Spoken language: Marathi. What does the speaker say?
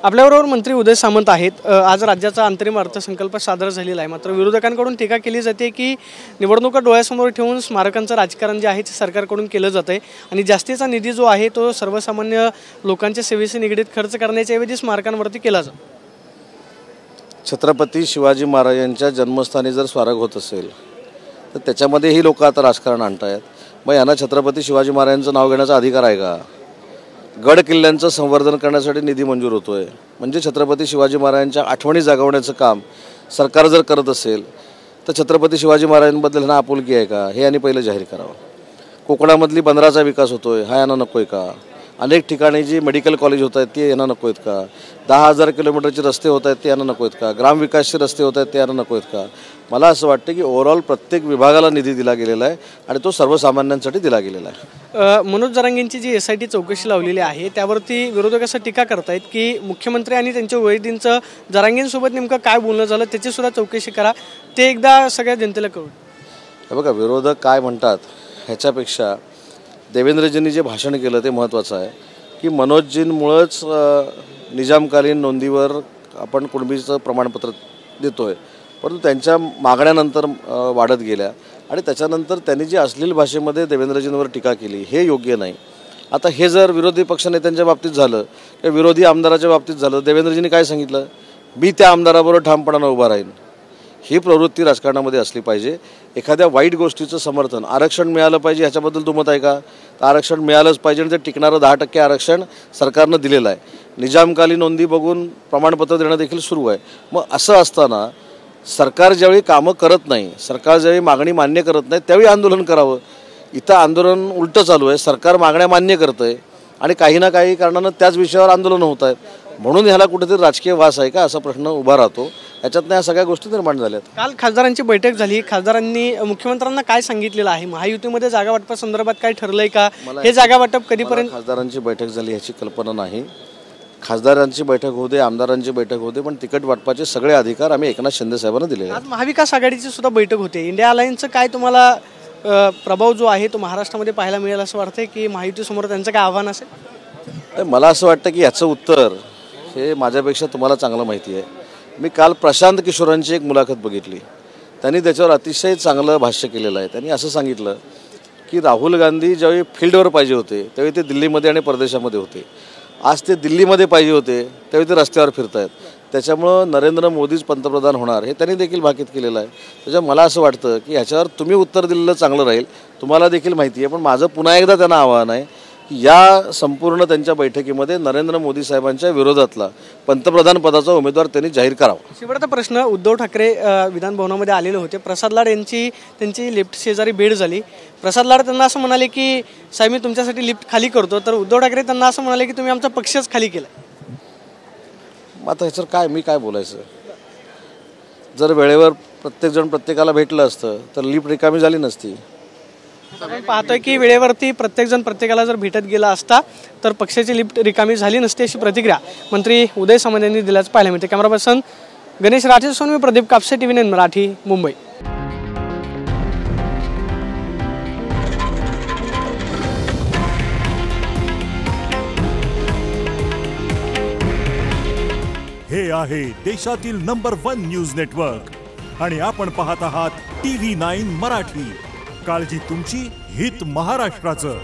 आपल्याबरोबर मंत्री उदय सामंत आहेत। आज राज्याचा अंतरिम अर्थसंकल्प सादर झालेला आहे, मात्र विरोधकांकडून टीका केली जाते की निवडणुका डोळ्यासमोर ठेवून स्मारकांचं राजकारण जे आहे ते सरकारकडून केलं जातंय आणि जास्तीचा निधी जो आहे तो सर्वसामान्य लोकांच्या सेवेशी निगडीत खर्च करण्याच्या ऐवजी स्मारकांवरती केला जातो। छत्रपती शिवाजी महाराजांच्या जन्मस्थानी जर स्मारक होत असेल तर त्याच्यामध्येही लोक आता राजकारण आणतायत। मग यांना छत्रपती शिवाजी महाराजांचं नाव घेण्याचा अधिकार आहे का? गड किल्ल्यांचं संवर्धन करण्यासाठी निधी मंजूर होतोय, म्हणजे छत्रपती शिवाजी महाराजांच्या आठवणी जागवण्याचं काम सरकार जर करत असेल तर छत्रपती शिवाजी महाराजांबद्दल ह्यांना आपुलकी आहे का हे यांनी पहिलं जाहीर करावं। कोकणामधली बंदराचा विकास होतोय हा यांना नको आहे का? अनेक ठिकाणी जी मेडिकल कॉलेज होत आहेत ते यांना नको आहेत का? 10,000 किलोमीटरचे रस्ते होत आहेत ते यांना नको आहेत का? ग्रामविकासचे रस्ते होत आहेत ते यांना नको आहेत का? मला असं वाटतं की ओव्हरऑल प्रत्येक विभागाला निधी दिला गेलेला आहे आणि तो सर्वसामान्यांसाठी दिला गेलेला आहे। मनोज जरांगेंची जी SIT चौकशी लावलेली आहे त्यावरती विरोधक असं टीका करतायत की मुख्यमंत्री आणि त्यांच्या वैद्यांचं जरांगेंसोबत नेमकं काय बोलणं झालं त्याची सुद्धा चौकशी करा, ते एकदा सगळ्या जनतेला कळू। हे बघा, विरोधक काय म्हणतात ह्याच्यापेक्षा देवेंद्रजींनी जे भाषण केलं ते महत्त्वाचं आहे की मनोजजींमुळंच निजामकालीन नोंदीवर आपण कुणबीचं प्रमाणपत्र देतोय, परंतु त्यांच्या मागण्यानंतर वाढत गेल्या आणि त्याच्यानंतर त्यांनी जी अश्लील भाषेमध्ये देवेंद्रजींवर टीका केली हे योग्य नाही। आता हे जर विरोधी पक्षनेत्यांच्या बाबतीत झालं किंवा विरोधी आमदाराच्या बाबतीत झालं, देवेंद्रजींनी काय सांगितलं? मी त्या आमदाराबरोबर ठामपणानं उभा राहीन। ही प्रवृत्ती राजकारणामध्ये असली पाहिजे। एखाद्या वाईट गोष्टीचं समर्थन, आरक्षण मिळालं पाहिजे ह्याच्याबद्दल दुमत आहे का? तर आरक्षण मिळालंच पाहिजे आणि ते टिकणारं 10% आरक्षण सरकारनं दिलेलं आहे। निजामकालीन नोंदी बघून प्रमाणपत्र देणं देखील सुरू आहे। मग असं असताना सरकार ज्यावेळी कामं करत नाही, सरकार ज्यावेळी मागणी मान्य करत नाही त्यावेळी आंदोलन करावं। इथं आंदोलन उलटं चालू आहे, सरकार मागण्या मान्य करतं आहे आणि काही ना काही कारणानं त्याच विषयावर आंदोलन होत आहेत, म्हणून ह्याला कुठेतरी राजकीय वास आहे का असा प्रश्न उभा राहतो। याच्यातनं या सगळ्या गोष्टी निर्माण झाल्यात। काल खासदारांची बैठक झाली, खासदारांनी मुख्यमंत्र्यांना काय सांगितलेलं आहे? महायुतीमध्ये जागा वाटपासंदर्भात काय ठरलंय का? हे जागा वाटप कधीपर्यंत? खासदारांची बैठक झाली ह्याची कल्पना नाही। खासदारांची बैठक होऊ दे, आमदारांची बैठक होऊ दे, पण तिकीट वाटपाचे सगळे अधिकार आम्ही एकनाथ शिंदे साहेबांना दिलेले आहेत। आज महाविकास आघाडीची सुद्धा बैठक होते। इंडिया अलायन्सचं काय तुम्हाला प्रभाव जो आहे तो महाराष्ट्रामध्ये पाहायला मिळेल असं वाटतंय की महायुतीसमोर त्यांचं काय आव्हान असेल? मला असं वाटतं की याचं उत्तर हे माझ्यापेक्षा तुम्हाला चांगलं माहिती आहे। मी काल प्रशांत किशोरांची एक मुलाखत बघितली, त्यांनी त्याच्यावर अतिशय चांगलं भाष्य केलेलं आहे। त्यांनी असं सांगितलं की राहुल गांधी ज्यावेळी फील्डवर पाहिजे होते त्यावेळी ते दिल्लीमध्ये आणि परदेशामध्ये होते, आज ते दिल्लीमध्ये पाहिजे होते त्यावेळी ते रस्त्यावर फिरत आहेत। त्याच्यामुळं नरेंद्र मोदीच पंतप्रधान होणार हे त्यांनी देखील भाकीत केलेलं आहे। त्याच्यामुळे मला असं वाटतं की ह्याच्यावर तुम्ही उत्तर दिलेलं चांगलं राहील, तुम्हाला देखील माहिती आहे। पण माझं पुन्हा एकदा त्यांना आव्हान आहे की या संपूर्ण त्यांच्या बैठकीमध्ये नरेंद्र मोदी साहेबांच्या विरोधातला पंतप्रधान पदाचा उमेदवार त्यांनी जाहीर करावा। शेवटचा प्रश्न, उद्धव ठाकरे विधानभवनामध्ये आलेले होते, प्रसाद लाड यांची त्यांची लिफ्ट शेजारी भेट झाली। प्रसाद लाड त्यांना असं म्हणाले की साहेब मी तुमच्यासाठी लिफ्ट खाली करतो, तर उद्धव ठाकरे त्यांना असं म्हणाले की तुम्ही आमचा पक्षच खाली केला। आता ह्याच्यावर काय मी काय बोलायचं? जर वेळेवर प्रत्येकजण प्रत्येकाला भेटलं असतं तर लिफ्ट रिकामी झाली नसती। आपण पाहतोय की वेळेवरती प्रत्येकजण प्रत्येकाला जर भेटत गेला असता तर पक्षाची लिफ्ट रिकामी झाली नसती, अशी प्रतिक्रिया मंत्री उदय सामंत यांनी दिल्याचं पाहायला मिळते। कॅमेरा पर्सन गणेश राठेसोबत मी प्रदीप कापसे, TV9 मराठी, मुंबई। हे आहे देशातील नंबर 1 न्यूज नेटवर्क आणि आपण पाहत आहात TV9 मराठी। काळजी तुमची, हित महाराष्ट्राचं।